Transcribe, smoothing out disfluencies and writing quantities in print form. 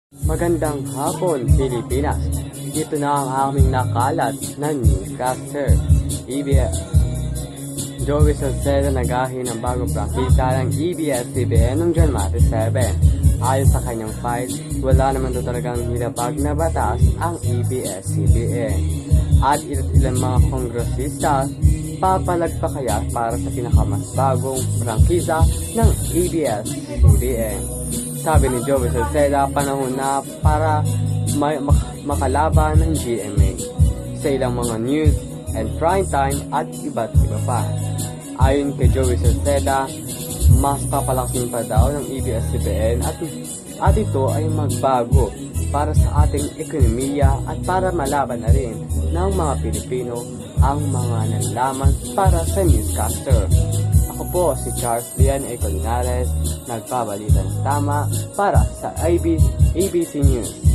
Magandang hapon, Pilipinas. Ito na ang aming nakalat na newscaster. EBS. Joey Salcedo nagahin ng bagong prangkisa ng EBS-CBN noong January 7. Ayon sa kanyang file, wala naman doon talagang nilabag na batas ang EBS-CBN. At ilang mga kongresista papalag pa kaya para sa pinakamas bagong prangkisa ng EBS-CBN. Sabi ni Joey Salcedo, panahon na para makalaban ng GMA sa ilang mga news and prime time at iba't iba pa. Ayon kay Joey Salcedo, mas papalaking pa daw ng EBS-CBN at ito ay magbago para sa ating ekonomiya at para malaban na rin ng mga Pilipino ang mga nalaman para sa newscaster. Ako po si Charles Lian A. Colinares, nagbabalita ng tama para sa ABC News.